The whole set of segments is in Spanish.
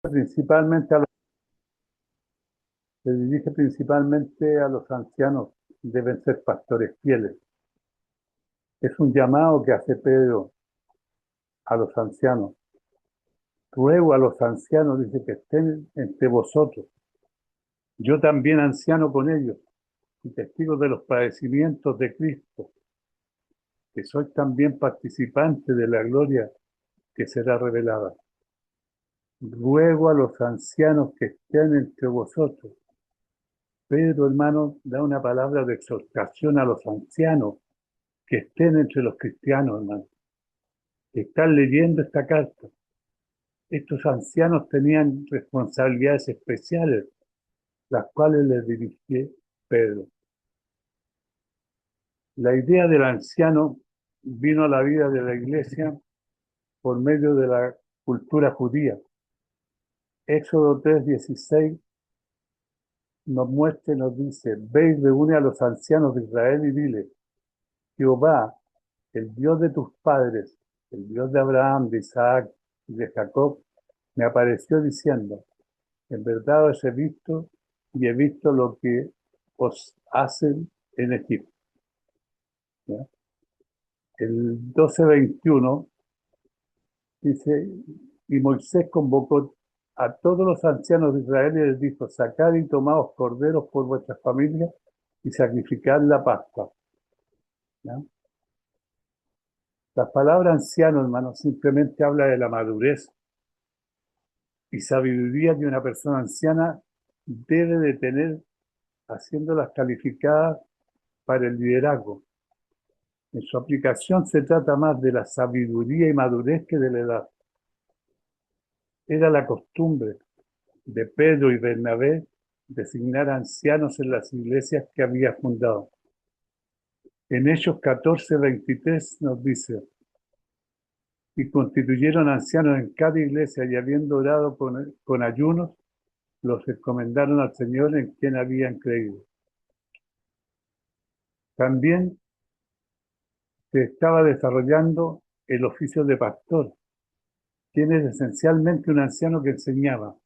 principalmente a los, se dirige principalmente a los ancianos, deben ser pastores fieles. Es un llamado que hace Pedro a los ancianos. Ruego a los ancianos, dice, que estén entre vosotros. Yo también anciano con ellos, y testigo de los padecimientos de Cristo, que soy también participante de la gloria que será revelada. Ruego a los ancianos que estén entre vosotros. Pedro, hermano, da una palabra de exhortación a los ancianos que estén entre los cristianos, hermano, que están leyendo esta carta. Estos ancianos tenían responsabilidades especiales, las cuales les dirige Pedro. La idea del anciano vino a la vida de la iglesia por medio de la cultura judía. Éxodo 3:16 nos muestra y nos dice: ve y reúne a los ancianos de Israel y dile: Jehová, el Dios de tus padres, el Dios de Abraham, de Isaac y de Jacob, me apareció diciendo: en verdad os he visto y he visto lo que os hacen en Egipto. ¿Ya? El 12:21 dice: y Moisés convocó a todos los ancianos de Israel y les dijo: sacad y tomaos corderos por vuestras familias y sacrificad la Pascua. ¿Ya? La palabra anciano, hermano, simplemente habla de la madurez y sabiduría que una persona anciana debe de tener, haciéndolas calificadas para el liderazgo. En su aplicación se trata más de la sabiduría y madurez que de la edad. Era la costumbre de Pedro y Bernabé designar ancianos en las iglesias que había fundado. En Hechos 14:23 nos dice: y constituyeron ancianos en cada iglesia, y habiendo orado con ayunos, los encomendaron al Señor en quien habían creído. También se estaba desarrollando el oficio de pastor, quien es esencialmente un anciano que enseñaba,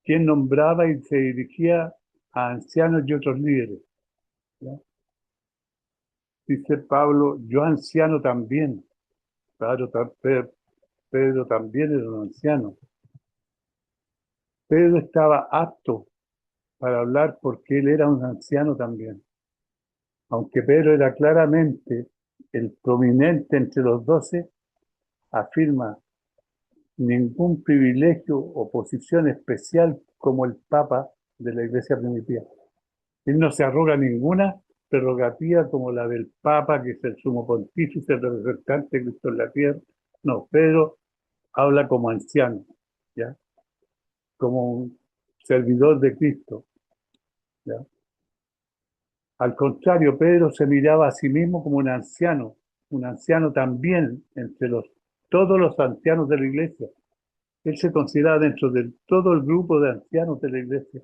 quien nombraba y se dirigía a ancianos y otros líderes. ¿Ya? Dice Pablo: yo anciano también. Claro, Pedro también era un anciano. Pedro estaba apto para hablar porque él era un anciano también. Aunque Pedro era claramente el prominente entre los 12, afirma: ningún privilegio o posición especial como el Papa de la Iglesia primitiva. Él no se arroga ninguna prerrogativa como la del Papa, que es el sumo pontífice, el representante de Cristo en la tierra. No, Pedro habla como anciano, ¿ya? Como un servidor de Cristo, ¿ya? Al contrario, Pedro se miraba a sí mismo como un anciano también entre todos los ancianos de la iglesia. Él se consideraba dentro de todo el grupo de ancianos de la iglesia,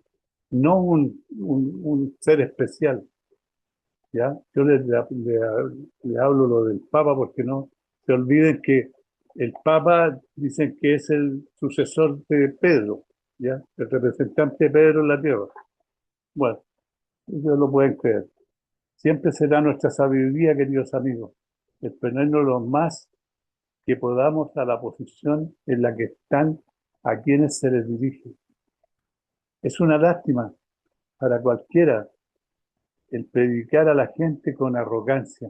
no un ser especial. ¿Ya? Yo le hablo lo del Papa porque no se olviden que el Papa dicen que es el sucesor de Pedro, ¿ya? El representante de Pedro en la tierra. Bueno, ellos lo pueden creer. Siempre será nuestra sabiduría, queridos amigos, exponernos lo más que podamos a la posición en la que están a quienes se les dirige. Es una lástima para cualquiera el predicar a la gente con arrogancia.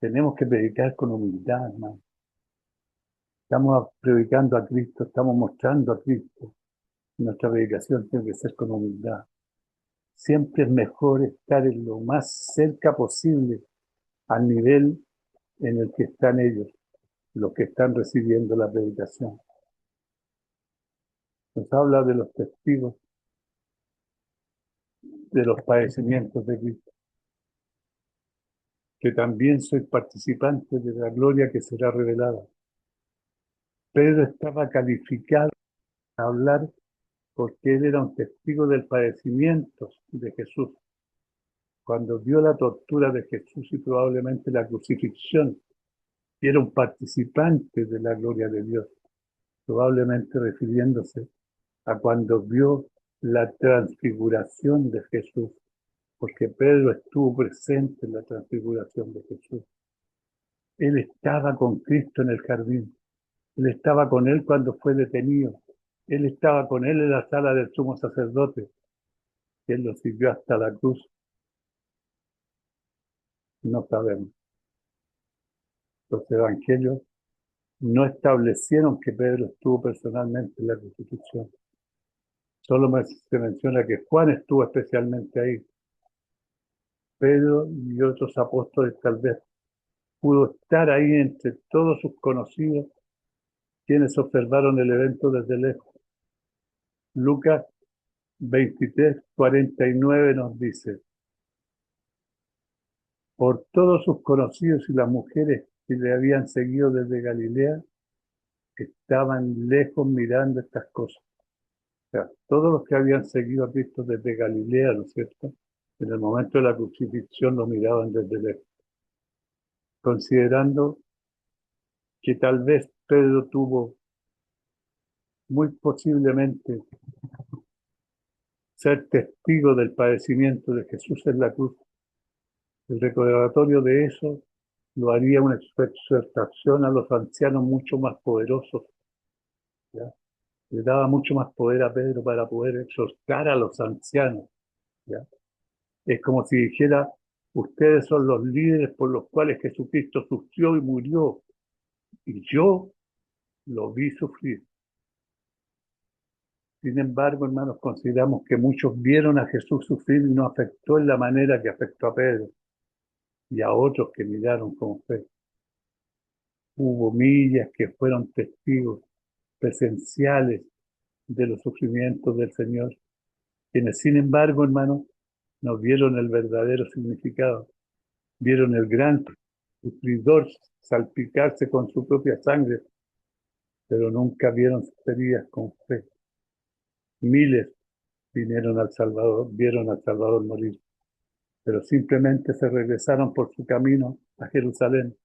Tenemos que predicar con humildad, hermano. Estamos predicando a Cristo, estamos mostrando a Cristo. Nuestra predicación tiene que ser con humildad. Siempre es mejor estar en lo más cerca posible al nivel en el que están ellos, los que están recibiendo la predicación. Nos habla de los testigos de los padecimientos de Cristo, que también soy participante de la gloria que será revelada. Pedro estaba calificado a hablar porque él era un testigo del padecimiento de Jesús. Cuando vio la tortura de Jesús y probablemente la crucifixión, y era un participante de la gloria de Dios, probablemente refiriéndose a cuando vio la transfiguración de Jesús, porque Pedro estuvo presente en la transfiguración de Jesús. Él estaba con Cristo en el jardín, él estaba con él cuando fue detenido, él estaba con él en la sala del sumo sacerdote, y él lo siguió hasta la cruz. No sabemos. Los evangelios no establecieron que Pedro estuvo personalmente en la crucifixión. Solo se menciona que Juan estuvo especialmente ahí. Pedro y otros apóstoles tal vez pudo estar ahí entre todos sus conocidos, quienes observaron el evento desde lejos. Lucas 23:49 nos dice: por todos sus conocidos y las mujeres que le habían seguido desde Galilea, estaban lejos mirando estas cosas. O sea, todos los que habían seguido a Cristo desde Galilea, ¿no es cierto?, en el momento de la crucifixión lo miraban desde lejos, considerando que tal vez Pedro tuvo muy posiblemente ser testigo del padecimiento de Jesús en la cruz. El recordatorio de eso lo haría una exhortación a los ancianos mucho más poderosos, ¿ya? Le daba mucho más poder a Pedro para poder exhortar a los ancianos, ¿ya? Es como si dijera: ustedes son los líderes por los cuales Jesucristo sufrió y murió, y yo lo vi sufrir. Sin embargo, hermanos, consideramos que muchos vieron a Jesús sufrir y no afectó en la manera que afectó a Pedro y a otros que miraron con fe. Hubo millas que fueron testigos presenciales de los sufrimientos del Señor, quienes, sin embargo, hermanos, no vieron el verdadero significado, vieron el gran sufridor salpicarse con su propia sangre, pero nunca vieron sus heridas con fe. Miles vieron al Salvador morir, pero simplemente se regresaron por su camino a Jerusalén,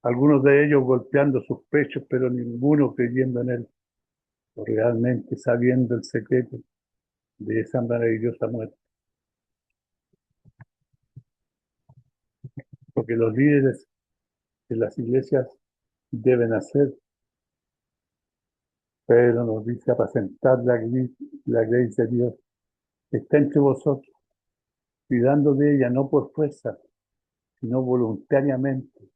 algunos de ellos golpeando sus pechos, pero ninguno creyendo en él, o realmente sabiendo el secreto de esa maravillosa muerte. Porque los líderes de las iglesias deben hacer, Pedro nos dice: apacentar la grey de Dios que está entre vosotros, cuidando de ella no por fuerza, sino voluntariamente,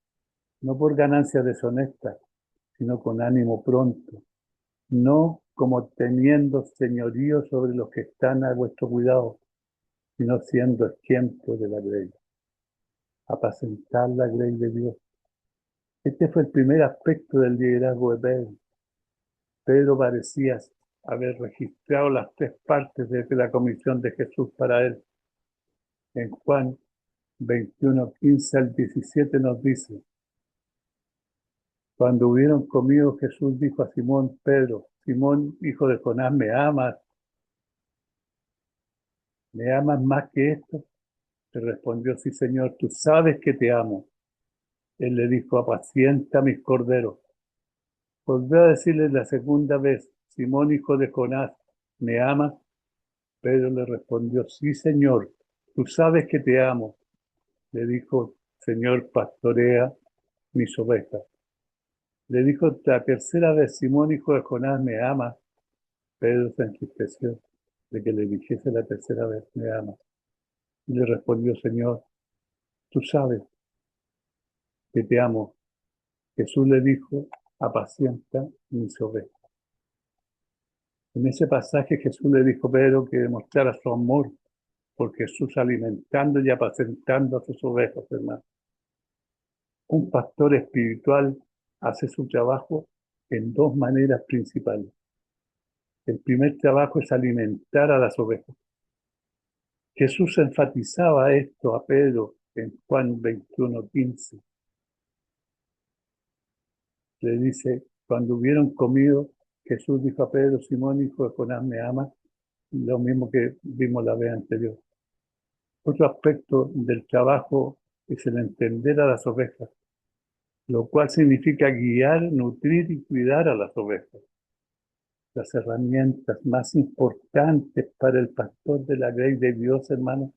no por ganancia deshonesta, sino con ánimo pronto, no como teniendo señorío sobre los que están a vuestro cuidado, sino siendo ejemplo de la grey. Apacentar la grey de Dios. Este fue el primer aspecto del liderazgo de Pedro. Pedro parecía haber registrado las tres partes de la comisión de Jesús para él. En Juan 21:15-17 nos dice: cuando hubieron comido, Jesús dijo a Simón Pedro: Simón, hijo de Jonás, ¿me amas? ¿Me amas más que esto? Le respondió: sí, Señor, tú sabes que te amo. Él le dijo: apacienta mis corderos. Volvió a decirle la segunda vez: Simón, hijo de Jonás, ¿me amas? Pedro le respondió: sí, Señor, tú sabes que te amo. Le dijo: Señor, pastorea mis ovejas. Le dijo la tercera vez: Simón, hijo de Jonás, ¿me amas? Pedro se entristeció de que le dijese la tercera vez: ¿me amas? Y le respondió: Señor, tú sabes que te amo. Jesús le dijo: apacienta mis ovejas. En ese pasaje Jesús le dijo a Pedro que demostrara su amor por Jesús, alimentando y apacentando a sus ovejas, hermano. Un pastor espiritual hace su trabajo en dos maneras principales. El primer trabajo es alimentar a las ovejas. Jesús enfatizaba esto a Pedro en Juan 21:15. Le dice: cuando hubieron comido, Jesús dijo a Pedro: Simón, hijo de Jonás, ¿me amas? Lo mismo que vimos la vez anterior. Otro aspecto del trabajo es el entender a las ovejas, lo cual significa guiar, nutrir y cuidar a las ovejas. Las herramientas más importantes para el pastor de la grey de Dios, hermano,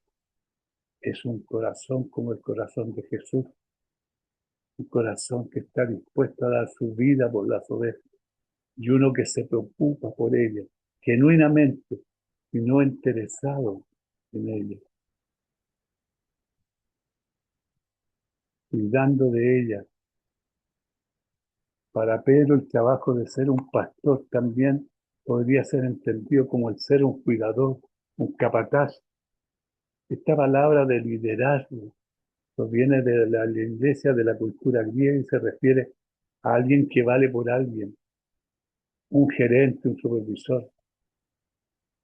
es un corazón como el corazón de Jesús, un corazón que está dispuesto a dar su vida por las ovejas y uno que se preocupa por ellas, genuinamente y no interesado en ellas, cuidando de ellas. Para Pedro, el trabajo de ser un pastor también podría ser entendido como el ser un cuidador, un capataz. Esta palabra de liderazgo proviene de la iglesia, de la cultura griega, y se refiere a alguien que vale por alguien, un gerente, un supervisor.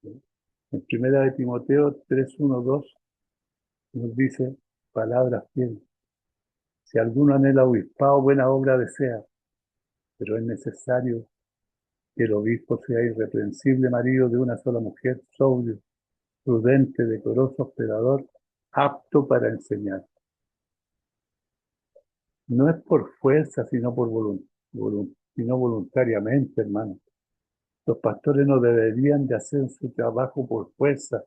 En primera de Timoteo 3:1-2 nos dice palabras fieles. Si alguno anhela obispado, buena obra desea, pero es necesario que el obispo sea irreprensible, marido de una sola mujer, sobrio, prudente, decoroso, hospedador, apto para enseñar. No es por fuerza, sino por sino voluntariamente, hermano. Los pastores no deberían de hacer su trabajo por fuerza,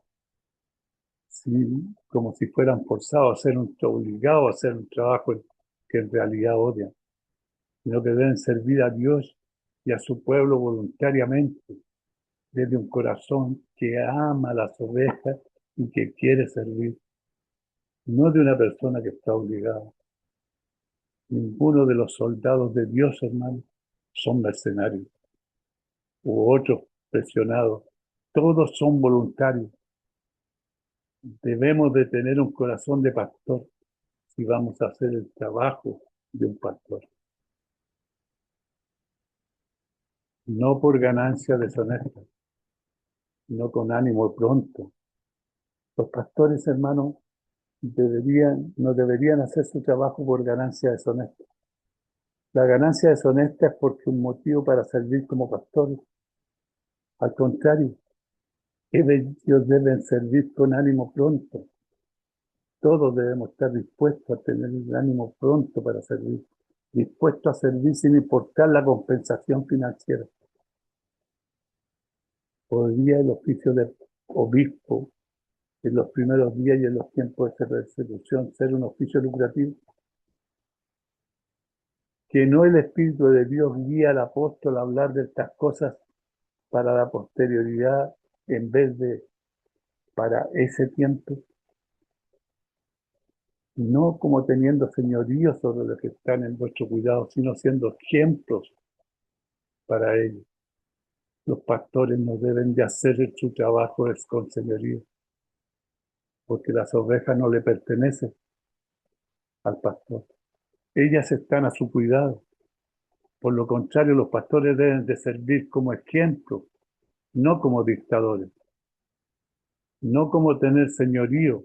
como si fueran forzados a hacer obligados a hacer un trabajo que en realidad odian, sino que deben servir a Dios y a su pueblo voluntariamente, desde un corazón que ama a las ovejas y que quiere servir, no de una persona que está obligada. Ninguno de los soldados de Dios, hermano, son mercenarios u otros presionados. Todos son voluntarios. Debemos de tener un corazón de pastor si vamos a hacer el trabajo de un pastor. No por ganancia deshonesta, no con ánimo pronto. Los pastores, hermanos, no deberían hacer su trabajo por ganancia deshonesta. La ganancia deshonesta es porque un motivo para servir como pastores. Al contrario, ellos deben servir con ánimo pronto. Todos debemos estar dispuestos a tener el ánimo pronto para servir, dispuestos a servir sin importar la compensación financiera. Podría el oficio de obispo en los primeros días y en los tiempos de persecución ser un oficio lucrativo. Que no el Espíritu de Dios guía al apóstol a hablar de estas cosas para la posterioridad en vez de para ese tiempo, no como teniendo señorío sobre los que están en vuestro cuidado, sino siendo ejemplos para ellos. Los pastores no deben de hacer su trabajo con señorío, porque las ovejas no le pertenecen al pastor. Ellas están a su cuidado. Por lo contrario, los pastores deben de servir como ejemplo, no como dictadores, no como tener señorío.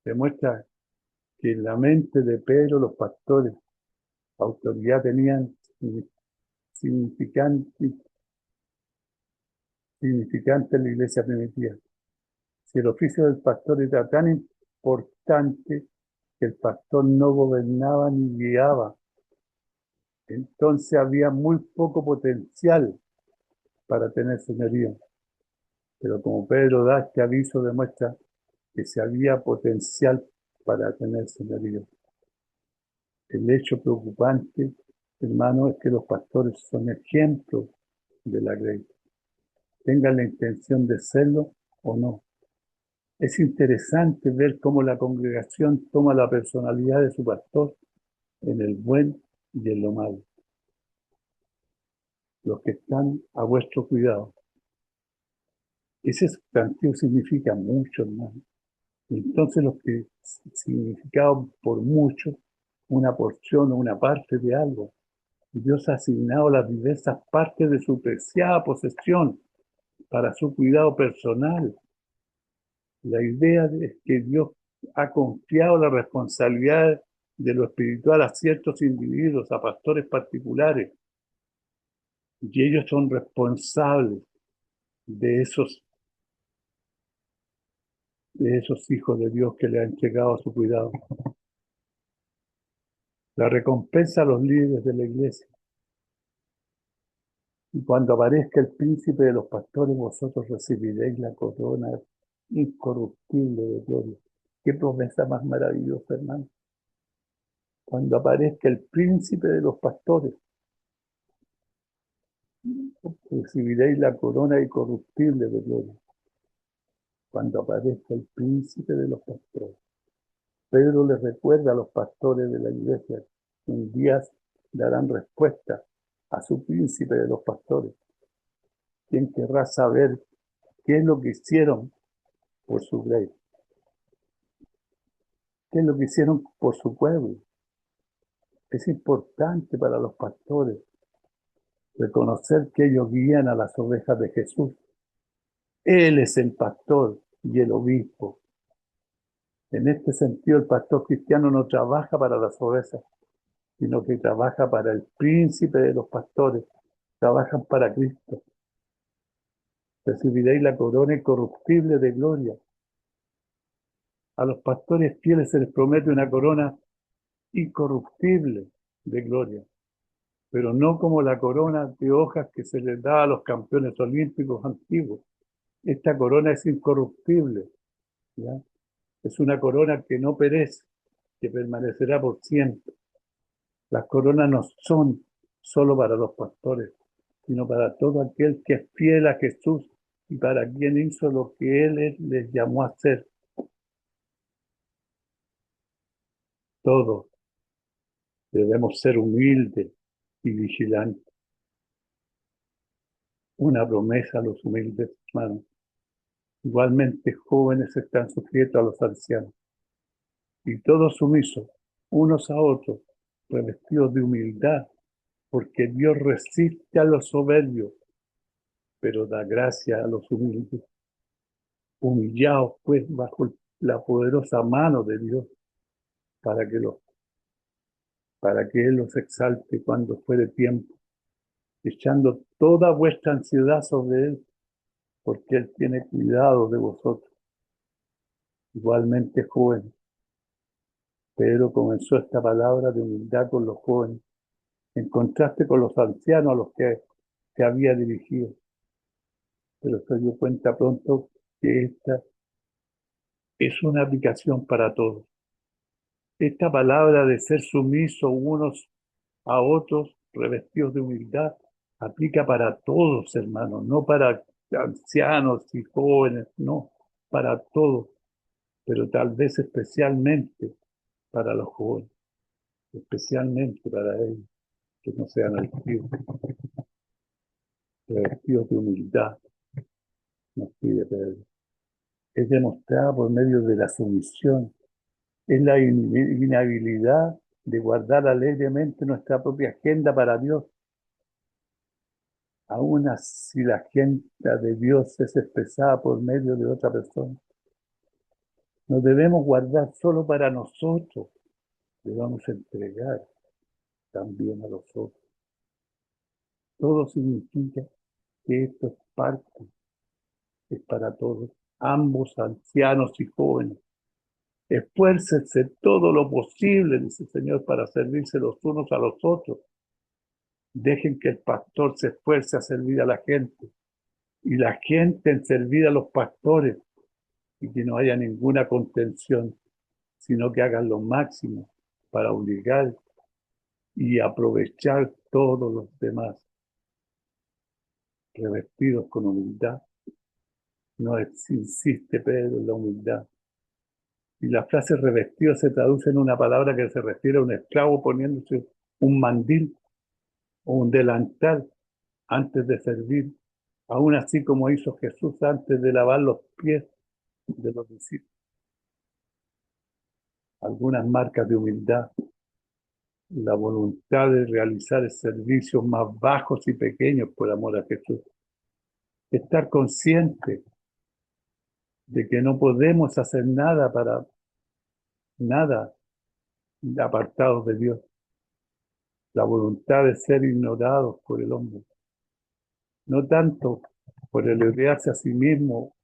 Demuestra que en la mente de Pedro los pastores autoridad tenían significante, significante en la iglesia primitiva. Si el oficio del pastor era tan importante que el pastor no gobernaba ni guiaba, entonces había muy poco potencial para tener señorío. Pero como Pedro da este aviso, demuestra que si había potencial para tener señorío. El hecho preocupante, hermano, es que los pastores son ejemplos de la grey, tengan la intención de serlo o no. Es interesante ver cómo la congregación toma la personalidad de su pastor en el buen y en lo malo. Los que están a vuestro cuidado. Ese sustantivo significa mucho, hermano. Entonces los que significaban por mucho una porción o una parte de algo. Dios ha asignado las diversas partes de su preciada posesión para su cuidado personal. La idea es que Dios ha confiado la responsabilidad de lo espiritual a ciertos individuos, a pastores particulares, y ellos son responsables de esos hijos de Dios que le ha entregado a su cuidado. la recompensa a los líderes de la iglesia. Y cuando aparezca el príncipe de los pastores, vosotros recibiréis la corona incorruptible de gloria. Qué promesa más maravillosa, hermano. Cuando aparezca el príncipe de los pastores, recibiréis la corona incorruptible de gloria. Cuando aparezca el príncipe de los pastores. Pedro les recuerda a los pastores de la iglesia que un día darán respuesta a su príncipe de los pastores. ¿Quién querrá saber qué es lo que hicieron por su rey? ¿Qué es lo que hicieron por su pueblo? Es importante para los pastores reconocer que ellos guían a las ovejas de Jesús. Él es el pastor y el obispo. En este sentido, el pastor cristiano no trabaja para las ovejas, sino que trabaja para el príncipe de los pastores. Trabajan para Cristo. Recibiréis la corona incorruptible de gloria. A los pastores fieles se les promete una corona incorruptible de gloria, pero no como la corona de hojas que se les da a los campeones olímpicos antiguos. Esta corona es incorruptible, ¿ya? Es una corona que no perece, que permanecerá por siempre. Las coronas no son solo para los pastores, sino para todo aquel que es fiel a Jesús y para quien hizo lo que Él les llamó a hacer. Todos debemos ser humildes y vigilantes. Una promesa a los humildes hermanos. Igualmente jóvenes están sujetos a los ancianos y todos sumisos unos a otros, revestidos de humildad, porque Dios resiste a los soberbios, pero da gracia a los humildes. Humillaos pues bajo la poderosa mano de Dios para que, para que Él los exalte cuando fuere tiempo, echando toda vuestra ansiedad sobre Él, porque Él tiene cuidado de vosotros. Igualmente joven, Pedro comenzó esta palabra de humildad con los jóvenes, en contraste con los ancianos a los que había dirigido, pero se dio cuenta pronto que esta es una aplicación para todos. Esta palabra de ser sumisos unos a otros, revestidos de humildad, aplica para todos, hermanos, no para ancianos y jóvenes, no, para todos, pero tal vez especialmente para los jóvenes, especialmente para ellos, que no sean altivos, revestidos de humildad, nos pide Pedro. Es demostrada por medio de la sumisión, es la inhabilidad de guardar alegremente nuestra propia agenda para Dios. Aún así la agenda de Dios es expresada por medio de otra persona. No debemos guardar solo para nosotros, debemos entregar también a los otros. Todo significa que esto es parte, es para todos, ambos ancianos y jóvenes. Esfuércense todo lo posible, dice el Señor, para servirse los unos a los otros. Dejen que el pastor se esfuerce a servir a la gente y la gente en servir a los pastores, y que no haya ninguna contención, sino que hagan lo máximo para obligar y aprovechar todos los demás, revestidos con humildad. No insiste Pedro en la humildad. Y la frase revestido se traduce en una palabra que se refiere a un esclavo poniéndose un mandil o un delantal antes de servir, aún así como hizo Jesús antes de lavar los pies de los discípulos. Algunas marcas de humildad: la voluntad de realizar servicios más bajos y pequeños por amor a Jesús. Estar consciente de que no podemos hacer nada para nada apartados de Dios. La voluntad de ser ignorados por el hombre. No tanto por el odiarse a sí mismo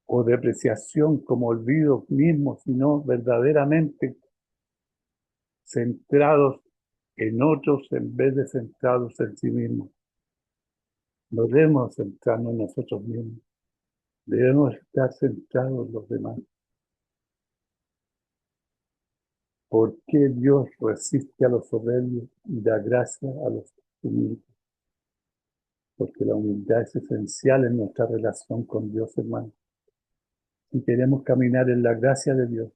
o depreciación como olvido mismo, sino verdaderamente centrados en otros en vez de centrados en sí mismos. No debemos centrarnos en nosotros mismos, debemos estar centrados en los demás. ¿Por qué Dios resiste a los soberbios y da gracia a los humildes? Porque la humildad es esencial en nuestra relación con Dios, hermano. Si queremos caminar en la gracia de Dios,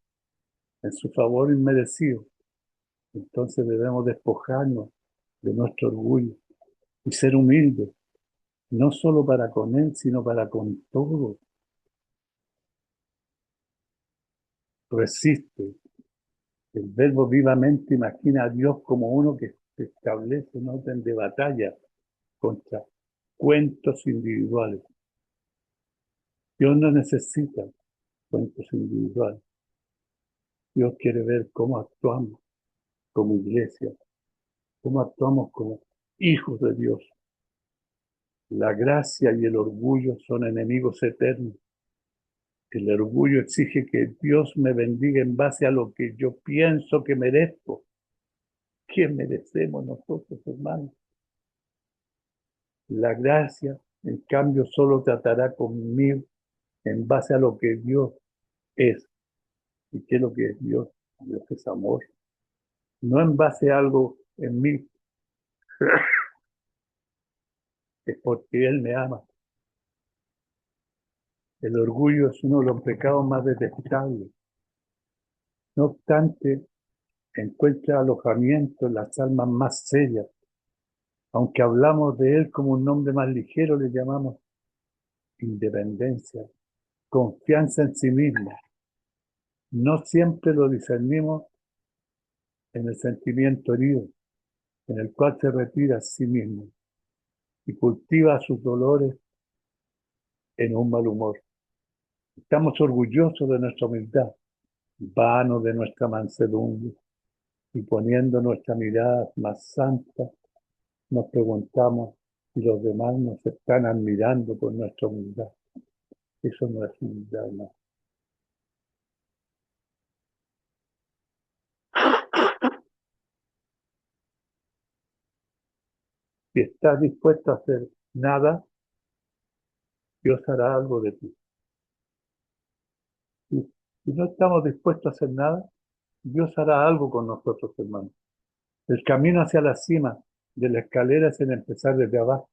en su favor inmerecido, entonces debemos despojarnos de nuestro orgullo y ser humildes, no solo para con Él, sino para con todos. Resiste. El verbo vivamente imagina a Dios como uno que establece un orden de batalla contra cuentos individuales. Dios no necesita cuentos individuales. Dios quiere ver cómo actuamos como iglesia, cómo actuamos como hijos de Dios. La gracia y el orgullo son enemigos eternos. El orgullo exige que Dios me bendiga en base a lo que yo pienso que merezco. ¿Qué merecemos nosotros, hermanos? La gracia, en cambio, solo tratará conmigo en base a lo que Dios es. ¿Y qué es lo que es Dios? Dios es amor. No en base a algo en mí, es porque Él me ama. El orgullo es uno de los pecados más detestables. No obstante, encuentra alojamiento en las almas más serias. Aunque hablamos de Él como un nombre más ligero, le llamamos independencia, confianza en sí mismo. No siempre lo discernimos en el sentimiento herido, en el cual se retira a sí mismo y cultiva sus dolores en un mal humor. Estamos orgullosos de nuestra humildad, vanos de nuestra mansedumbre, y poniendo nuestra mirada más santa, nos preguntamos si los demás nos están admirando por nuestra humildad. Eso no es humildad, no. Si estás dispuesto a hacer nada, Dios hará algo de ti. Si no estamos dispuestos a hacer nada, Dios hará algo con nosotros, hermanos. El camino hacia la cima de la escalera es el empezar desde abajo.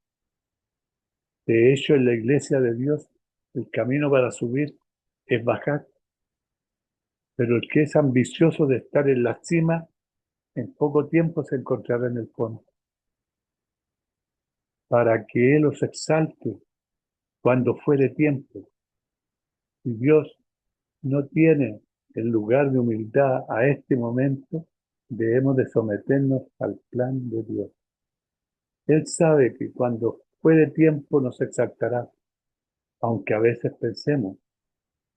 De hecho, en la iglesia de Dios, el camino para subir es bajar. Pero el que es ambicioso de estar en la cima, en poco tiempo se encontrará en el fondo. Para que Él os exalte cuando fuere tiempo. Si Dios no tiene el lugar de humildad a este momento, debemos de someternos al plan de Dios. Él sabe que cuando fuere tiempo nos exaltará, aunque a veces pensemos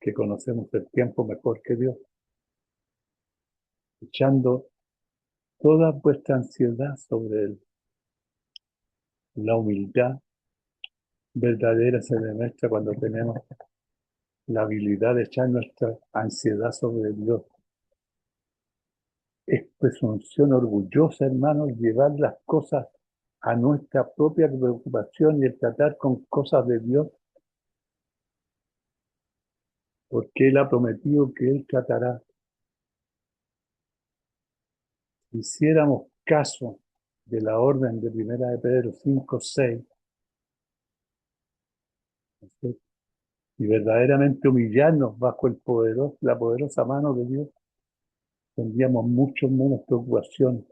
que conocemos el tiempo mejor que Dios, echando toda vuestra ansiedad sobre Él. La humildad verdadera se demuestra cuando tenemos la habilidad de echar nuestra ansiedad sobre Dios. Es presunción orgullosa, hermanos, llevar las cosas a nuestra propia preocupación y el tratar con cosas de Dios, porque Él ha prometido que Él tratará. Si hiciéramos caso de la orden de Primera de Pedro 5:6, ¿sí? Y verdaderamente humillarnos bajo la poderosa mano de Dios, tendríamos mucho menos preocupación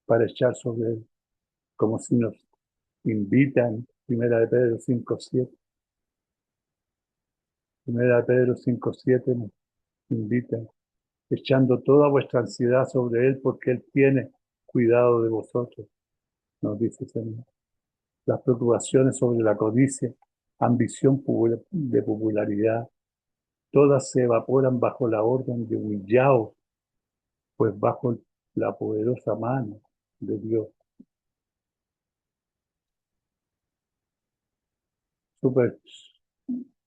para echar sobre Él, como si nos invitan, Primera de Pedro 5:7. Primera de Pedro 5:7 nos invita, echando toda vuestra ansiedad sobre Él, porque Él tiene cuidado de vosotros, nos dice el Señor. Las preocupaciones sobre la codicia, ambición de popularidad, todas se evaporan bajo la orden de humillaos, pues bajo la poderosa mano de Dios. Super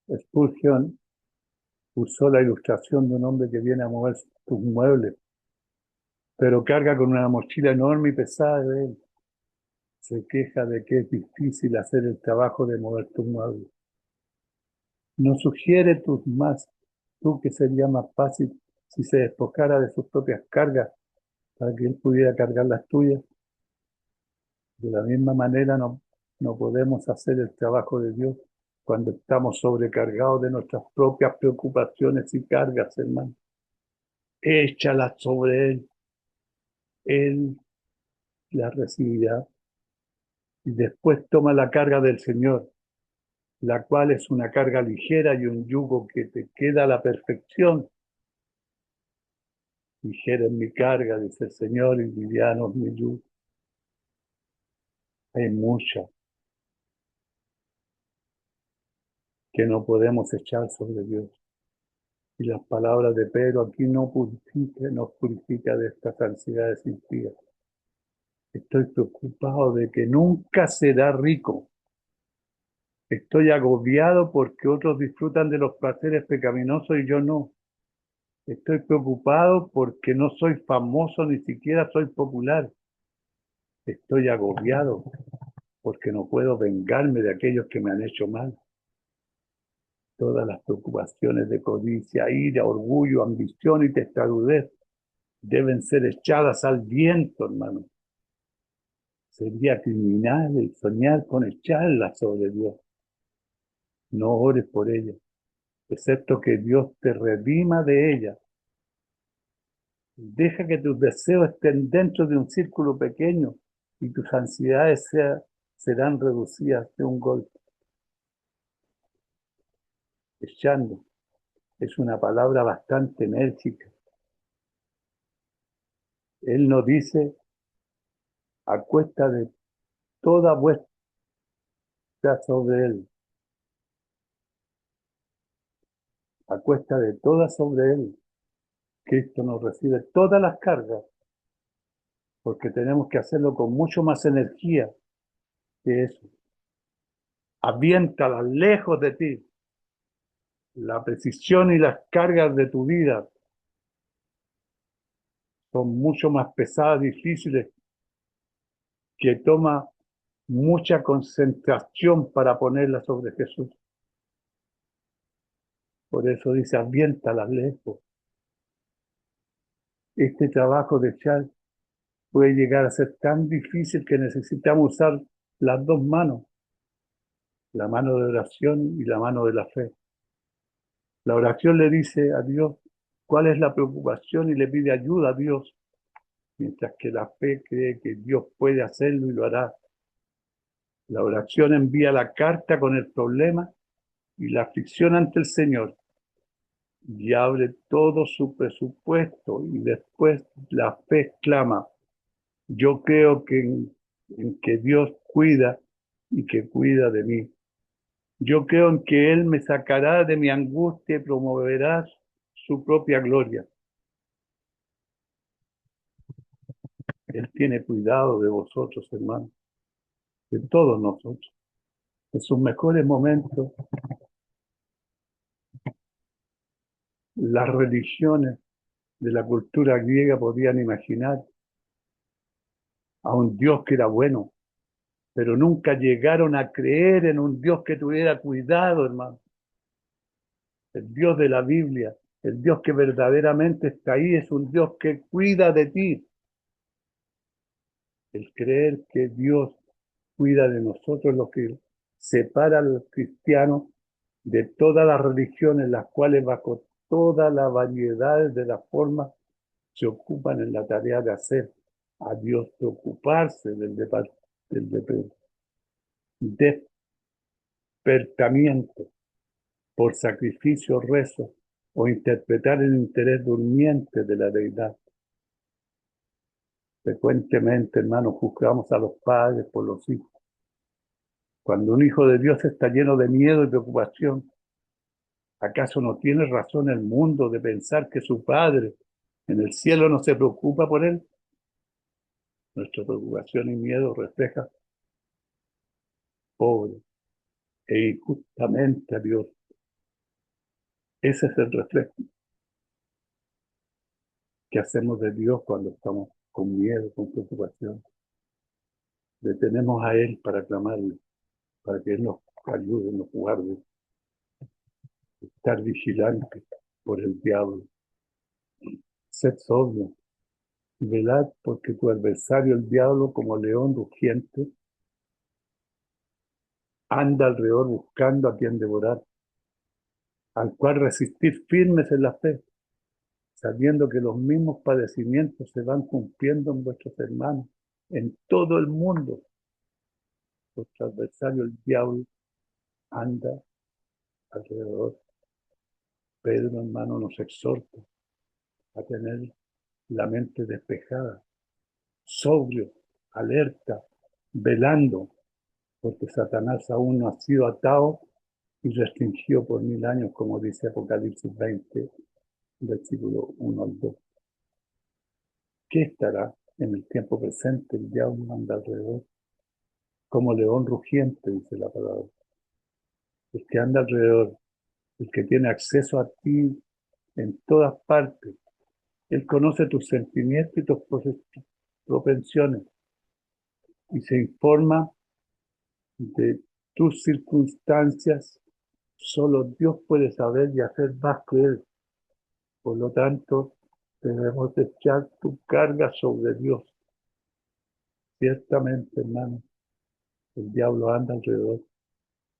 Spurgeon usó la ilustración de un hombre que viene a mover sus muebles, pero carga con una mochila enorme y pesada de él. Se queja de que es difícil hacer el trabajo de mover tus muebles. No sugiere tus más, tú que sería más fácil si se despojara de sus propias cargas para que él pudiera cargar las tuyas. De la misma manera no podemos hacer el trabajo de Dios cuando estamos sobrecargados de nuestras propias preocupaciones y cargas, hermano. Échalas sobre Él. Él las recibirá. Y después toma la carga del Señor, la cual es una carga ligera y un yugo que te queda a la perfección. Ligera es mi carga, dice el Señor, y liviano es mi yugo. Hay mucha que no podemos echar sobre Dios. Y las palabras de Pedro aquí nos purifica de estas ansiedades impías. Estoy preocupado de que nunca será rico. Estoy agobiado porque otros disfrutan de los placeres pecaminosos y yo no. Estoy preocupado porque no soy famoso, ni siquiera soy popular. Estoy agobiado porque no puedo vengarme de aquellos que me han hecho mal. Todas las preocupaciones de codicia, ira, orgullo, ambición y testarudez deben ser echadas al viento, hermano. Sería criminal el soñar con echarlas sobre Dios. No ores por ellas, excepto que Dios te redima de ellas. Deja que tus deseos estén dentro de un círculo pequeño y tus ansiedades serán reducidas de un golpe. Echando es una palabra bastante enérgica. Él nos dice, a cuesta de toda vuestra sobre Él, a cuesta de toda sobre Él. Cristo nos recibe todas las cargas, porque tenemos que hacerlo con mucho más energía que eso. Aviéntala lejos de ti. La precisión y las cargas de tu vida son mucho más pesadas, difíciles, que toma mucha concentración para ponerlas sobre Jesús. Por eso dice, aviéntala lejos. Este trabajo de echar puede llegar a ser tan difícil que necesitamos usar las dos manos, la mano de oración y la mano de la fe. La oración le dice a Dios cuál es la preocupación y le pide ayuda a Dios, mientras que la fe cree que Dios puede hacerlo y lo hará. La oración envía la carta con el problema y la aflicción ante el Señor y abre todo su presupuesto, y después la fe exclama, yo creo en que Dios cuida y que cuida de mí. Yo creo en que Él me sacará de mi angustia y promoverá su propia gloria. Él tiene cuidado de vosotros, hermanos, de todos nosotros. En sus mejores momentos, las religiones de la cultura griega podían imaginar a un Dios que era bueno, pero nunca llegaron a creer en un Dios que tuviera cuidado, hermano. El Dios de la Biblia, el Dios que verdaderamente está ahí, es un Dios que cuida de ti. El creer que Dios cuida de nosotros es lo que separa al cristiano de todas las religiones, las cuales bajo todas las variedades de las formas se ocupan en la tarea de hacer a Dios preocuparse del despertamiento por sacrificio, rezo o interpretar el interés durmiente de la deidad. Frecuentemente, hermanos, juzgamos a los padres por los hijos. Cuando un hijo de Dios está lleno de miedo y preocupación, ¿acaso no tiene razón el mundo de pensar que su Padre en el cielo no se preocupa por él? Nuestra preocupación y miedo refleja pobre e injustamente a Dios. Ese es el reflejo. ¿Qué hacemos de Dios cuando estamos con miedo, con preocupación? Le tenemos a Él para clamarle, para que Él nos ayude, nos guarde, estar vigilante por el diablo. Sed sobrio y velad, porque tu adversario, el diablo, como león rugiente, anda alrededor buscando a quien devorar, al cual resistir firmes en la fe, sabiendo que los mismos padecimientos se van cumpliendo en vuestros hermanos, en todo el mundo. Vuestro adversario, el diablo, anda alrededor. Pedro, hermano, nos exhorta a tener la mente despejada, sobrio, alerta, velando, porque Satanás aún no ha sido atado y restringido por 1000 años, como dice Apocalipsis 20, versículo 1 al 2. ¿Qué estará en el tiempo presente? El diablo anda alrededor, como león rugiente, dice la palabra. El que anda alrededor, el que tiene acceso a ti en todas partes. Él conoce tus sentimientos y tus propensiones y se informa de tus circunstancias. Solo Dios puede saber y hacer más que Él. Por lo tanto, debemos echar tu carga sobre Dios. Ciertamente, hermano, el diablo anda alrededor.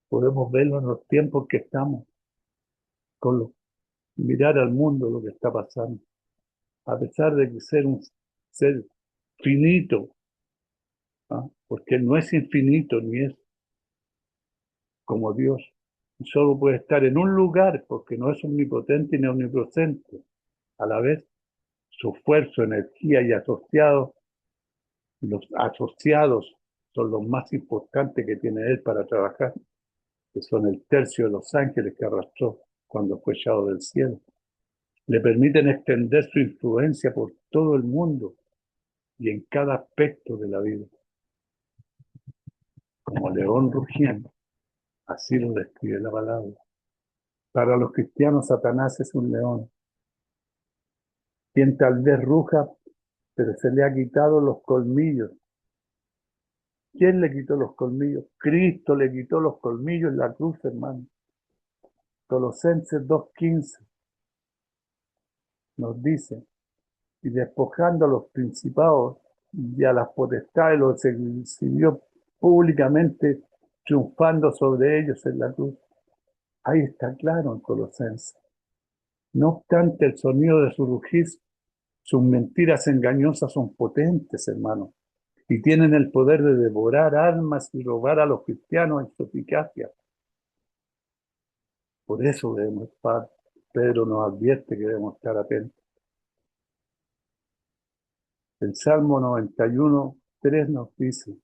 Podemos verlo en los tiempos que estamos, mirar al mundo lo que está pasando. A pesar de que ser un ser finito, ¿ah? Porque Él no es infinito ni es como Dios. Solo puede estar en un lugar porque no es omnipotente ni omnipresente. A la vez, su esfuerzo, energía y los asociados son los más importantes que tiene Él para trabajar, que son el tercio de los ángeles que arrastró cuando fue echado del cielo. Le permiten extender su influencia por todo el mundo y en cada aspecto de la vida. Como león rugiente, así lo describe la palabra. Para los cristianos, Satanás es un león, quien tal vez ruja, pero se le ha quitado los colmillos. ¿Quién le quitó los colmillos? Cristo le quitó los colmillos en la cruz, hermano. Colosenses 2:15 nos dice, y despojando a los principados y a las potestades, los exhibió públicamente, triunfando sobre ellos en la cruz. Ahí está claro en Colosenses. No obstante el sonido de su rugir, sus mentiras engañosas son potentes, hermano, y tienen el poder de devorar almas y robar a los cristianos en su eficacia. Por eso debemos estar, Pedro nos advierte que debemos estar atentos. El Salmo 91:3 nos dice,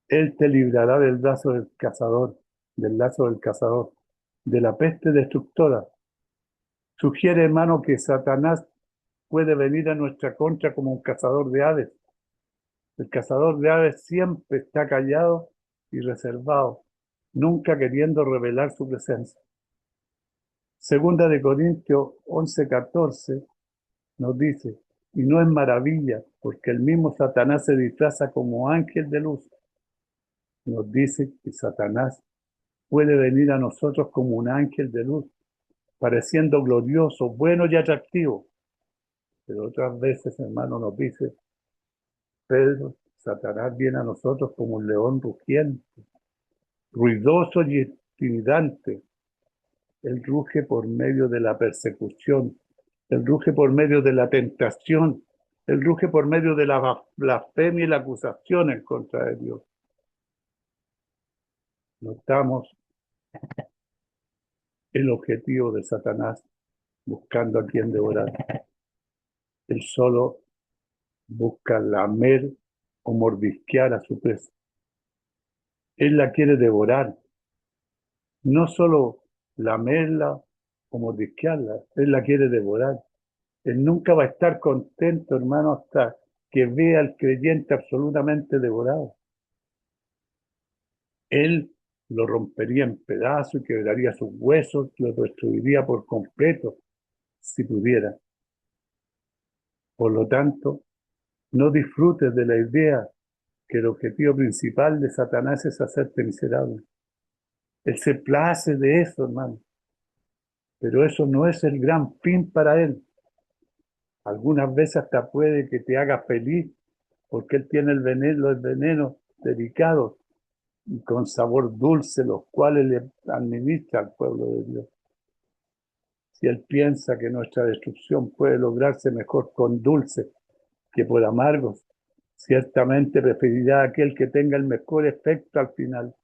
Él te librará del lazo del cazador, de la peste destructora. Sugiere, hermano, que Satanás puede venir a nuestra contra como un cazador de aves. El cazador de aves siempre está callado y reservado, nunca queriendo revelar su presencia. Segunda de Corintios 11:14 nos dice, y no es maravilla, porque el mismo Satanás se disfraza como ángel de luz. Nos dice que Satanás puede venir a nosotros como un ángel de luz, pareciendo glorioso, bueno y atractivo. Pero otras veces, hermano, nos dice Pedro, Satanás viene a nosotros como un león rugiente, ruidoso y intimidante. Él ruge por medio de la persecución, él ruge por medio de la tentación, él ruge por medio de la blasfemia y la acusación en contra de Dios. Notamos el objetivo de Satanás buscando a quien devorar. Él solo busca lamer o mordisquear a su presa. Él la quiere devorar, no solo lamerla o mordisquearla, él la quiere devorar. Él nunca va a estar contento, hermano, hasta que vea al creyente absolutamente devorado. Él lo rompería en pedazos y quebraría sus huesos, lo destruiría por completo, si pudiera. Por lo tanto, no disfrutes de la idea que el objetivo principal de Satanás es hacerte miserable. Él se place de eso, hermano, pero eso no es el gran fin para él. Algunas veces hasta puede que te haga feliz porque él tiene los venenos dedicados y con sabor dulce, los cuales le administra al pueblo de Dios. Si él piensa que nuestra destrucción puede lograrse mejor con dulce que por amargos, ciertamente preferirá aquel que tenga el mejor efecto al final,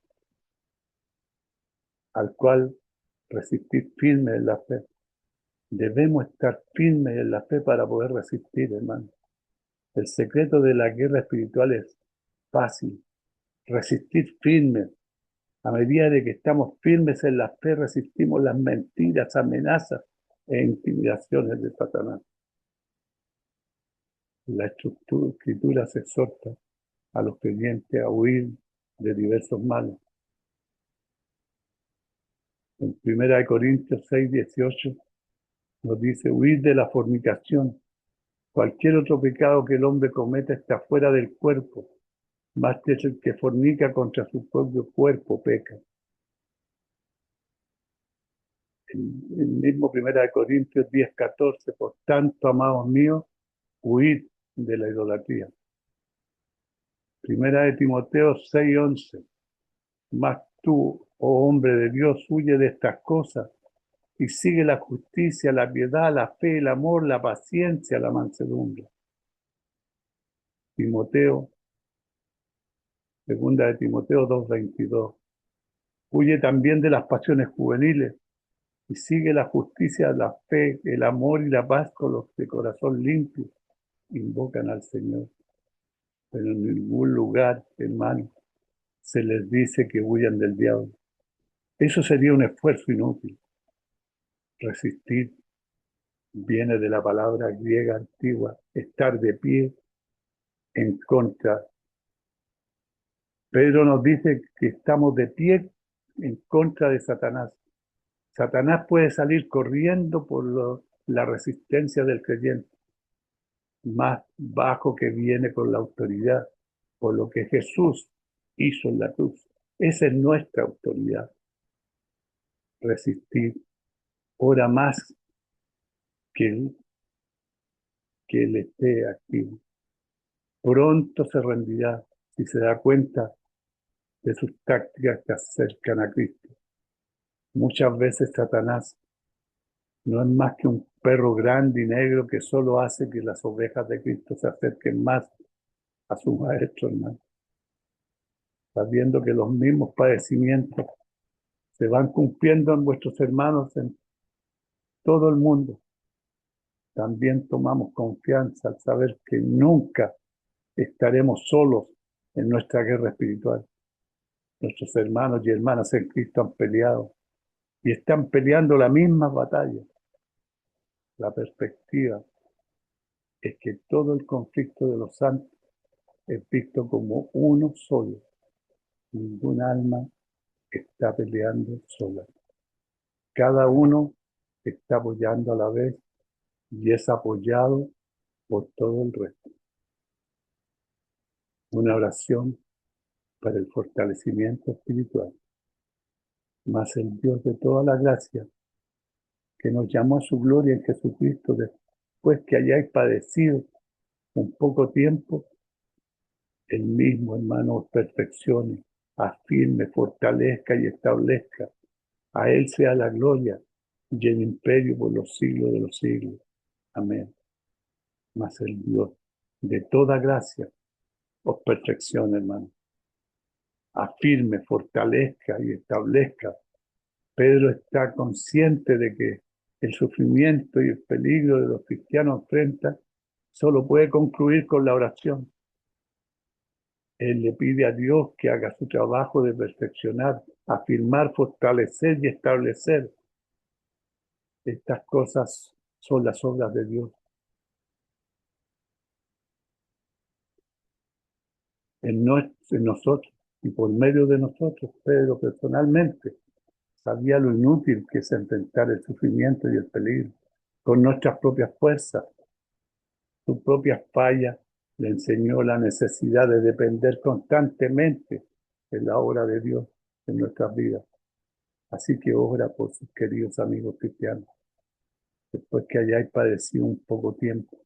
al cual resistir firme en la fe. Debemos estar firmes en la fe para poder resistir, hermano. El secreto de la guerra espiritual es fácil, resistir firme. A medida de que estamos firmes en la fe, resistimos las mentiras, amenazas e intimidaciones de Satanás. La escritura se exhorta a los creyentes a huir de diversos males. En 1 Corintios 6:18 nos dice, huir de la fornicación. Cualquier otro pecado que el hombre cometa está fuera del cuerpo, más que el que fornica contra su propio cuerpo peca. El mismo 1 Corintios 10:14, por tanto, amados míos, huid de la idolatría. 1 Timoteo 6:11, mas tú, oh hombre de Dios, huye de estas cosas y sigue la justicia, la piedad, la fe, el amor, la paciencia, la mansedumbre. Timoteo, 2 2:22. Huye también de las pasiones juveniles y sigue la justicia, la fe, el amor y la paz con los de corazón limpio. Invocan al Señor. Pero en ningún lugar, hermano, se les dice que huyan del diablo. Eso sería un esfuerzo inútil. Resistir viene de la palabra griega antigua, estar de pie en contra. Pedro nos dice que estamos de pie en contra de Satanás. Satanás puede salir corriendo por la resistencia del creyente, más bajo que viene con la autoridad, por lo que Jesús hizo en la cruz. Esa es nuestra autoridad. Resistir. Ora más que él esté activo. Pronto se rendirá si se da cuenta de sus tácticas que acercan a Cristo. Muchas veces Satanás no es más que un perro grande y negro que solo hace que las ovejas de Cristo se acerquen más a su maestro, hermano. Sabiendo que los mismos padecimientos se van cumpliendo en vuestros hermanos en todo el mundo. También tomamos confianza al saber que nunca estaremos solos en nuestra guerra espiritual. Nuestros hermanos y hermanas en Cristo han peleado y están peleando la misma batalla. La perspectiva es que todo el conflicto de los santos es visto como uno solo. Ningún alma está peleando sola. Cada uno está apoyando a la vez y es apoyado por todo el resto. Una oración para el fortalecimiento espiritual. Mas el Dios de toda la gracia, que nos llamó a su gloria en Jesucristo, después que hayáis padecido un poco tiempo, el mismo, hermano, os perfeccione, afirme, fortalezca y establezca. A Él sea la gloria y el imperio por los siglos de los siglos. Amén. Mas el Dios de toda gracia os perfeccione, hermano. Afirme, fortalezca y establezca. Pedro está consciente de que el sufrimiento y el peligro de los cristianos enfrentan solo puede concluir con la oración. Él le pide a Dios que haga su trabajo de perfeccionar, afirmar, fortalecer y establecer. Estas cosas son las obras de Dios. En nosotros y por medio de nosotros, Pedro personalmente sabía lo inútil que es enfrentar el sufrimiento y el peligro con nuestras propias fuerzas. Su propia falla le enseñó la necesidad de depender constantemente de la obra de Dios en nuestras vidas. Así que ora por sus queridos amigos cristianos, después que hayáis padecido un poco tiempo.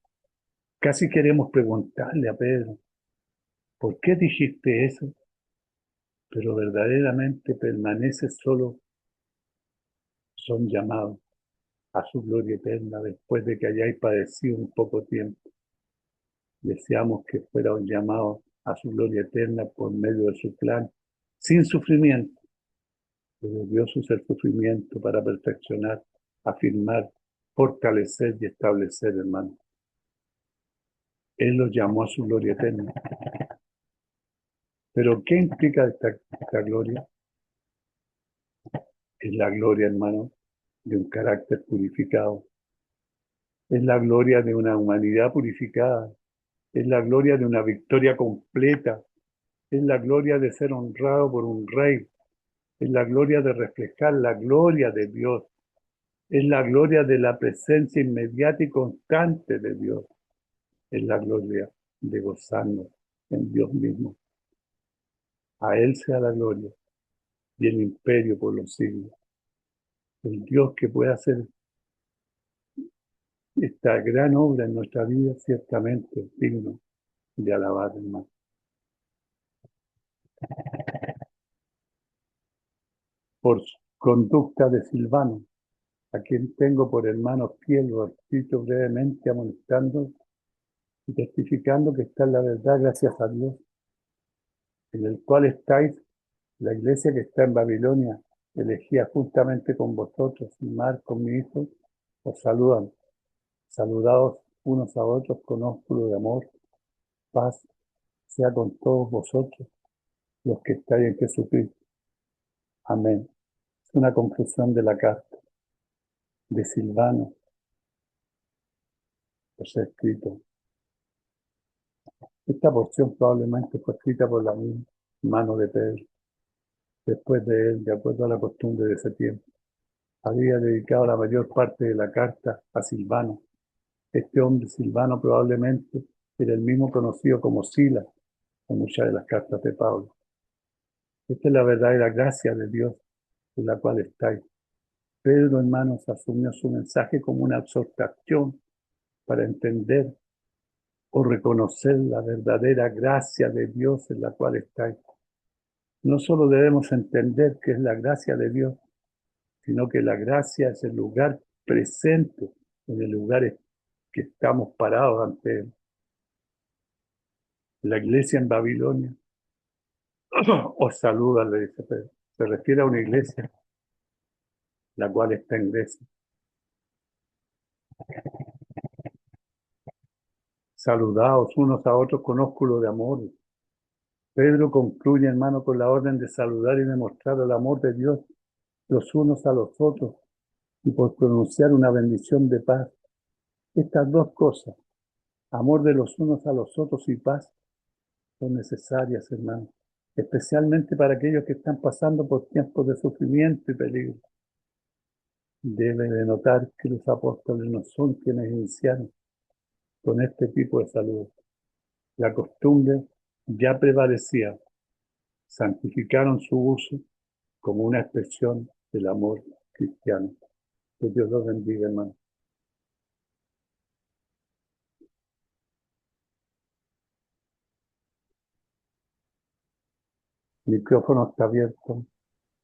Casi queremos preguntarle a Pedro, ¿por qué dijiste eso? Pero verdaderamente permanece solo, son llamados a su gloria eterna después de que hayáis padecido un poco tiempo. Deseamos que fuera un llamado a su gloria eterna por medio de su plan, sin sufrimiento. Pero Dios usa el sufrimiento para perfeccionar, afirmar, fortalecer y establecer, hermano. Él los llamó a su gloria eterna. Pero ¿qué implica esta gloria? Es la gloria, hermano, de un carácter purificado. Es la gloria de una humanidad purificada. Es la gloria de una victoria completa. Es la gloria de ser honrado por un rey. Es la gloria de reflejar la gloria de Dios. Es la gloria de la presencia inmediata y constante de Dios. Es la gloria de gozarnos en Dios mismo. A Él sea la gloria y el imperio por los siglos. El Dios que puede hacer esta gran obra en nuestra vida ciertamente es digno de alabar, hermano. Por su conducta de Silvano, a quien tengo por hermano fiel, lo escrito brevemente amonestando y testificando que está en la verdad, gracias a Dios, en el cual estáis, la iglesia que está en Babilonia, elegida juntamente con vosotros, y Marcos, mi hijo, os saludan. Saludados unos a otros con ósculo de amor, paz sea con todos vosotros, los que estáis en Jesucristo. Amén. Es una conclusión de la carta de Silvano, os he escrito. Esta porción probablemente fue escrita por la misma mano de Pedro. Después de él, de acuerdo a la costumbre de ese tiempo, había dedicado la mayor parte de la carta a Silvano. Este hombre, Silvano, probablemente era el mismo conocido como Silas en muchas de las cartas de Pablo. Esta es la verdadera gracia de Dios en la cual estáis. Pedro, hermanos, asumió su mensaje como una exhortación para entender o reconocer la verdadera gracia de Dios en la cual estáis. No solo debemos entender que es la gracia de Dios, sino que la gracia es el lugar presente en el lugar que estamos parados ante Él. La iglesia en Babilonia os saluda, le dice Pedro. Se refiere a una iglesia, la cual está en Grecia. Saludaos unos a otros con ósculo de amor. Pedro concluye, hermano, con la orden de saludar y demostrar el amor de Dios los unos a los otros y por pronunciar una bendición de paz. Estas dos cosas, amor de los unos a los otros y paz, son necesarias, hermano, especialmente para aquellos que están pasando por tiempos de sufrimiento y peligro. Debe de notar que los apóstoles no son quienes iniciaron con este tipo de salud. La costumbre ya prevalecía. Santificaron su uso como una expresión del amor cristiano. Que Dios los bendiga, hermano. El micrófono está abierto.